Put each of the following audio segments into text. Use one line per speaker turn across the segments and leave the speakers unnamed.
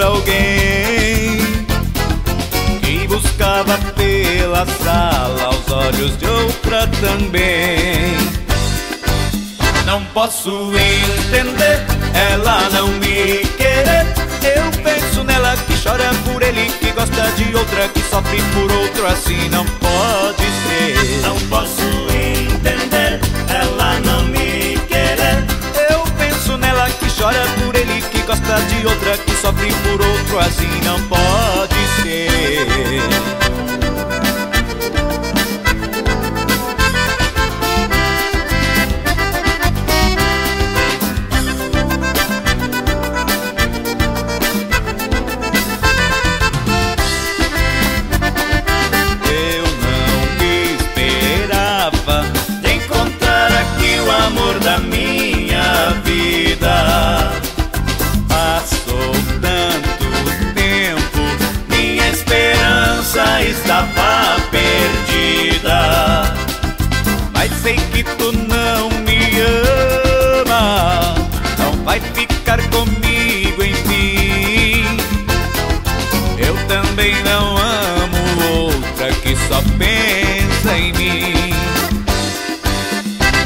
por alguém que buscava pela sala aos olhos de outra também. Não posso entender ela não me querer. Eu penso nela que chora por ele, que gosta de outra, que sofre por outro. Assim não pode ser.
Não posso entender ela não me querer.
Eu penso nela que chora por ele, que gosta de outra, que sofre por outro. Assim não pode ser.
Da minha vida
passou tanto tempo, minha esperança estava perdida. Mas sei que tu não me ama, não vai ficar comigo enfim. Eu também não amo outra que só pensa em mim.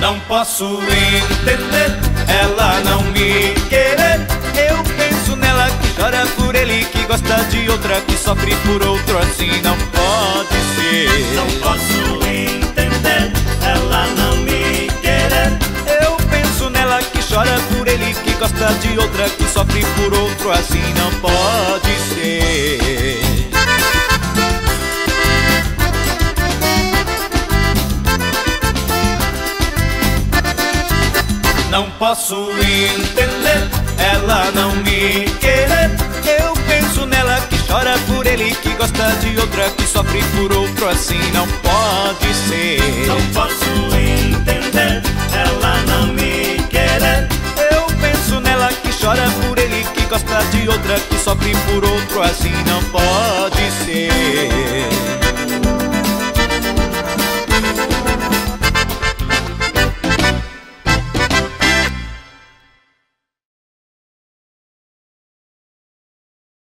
Não posso entender ela não me querer. Eu penso nela que chora por ele, que gosta de outra, que sofre por outro. Assim não pode ser.
Não posso entender ela não me querer.
Eu penso nela que chora por ele, que gosta de outra, que sofre por outro. Assim não pode ser. Não posso entender ela não me querer. Eu penso nela que chora por ele, que gosta de outra, que sofre por outro. Assim não pode ser.
Não posso entender ela não me querer.
Eu penso nela que chora por ele, que gosta de outra, que sofre por outro. Assim não pode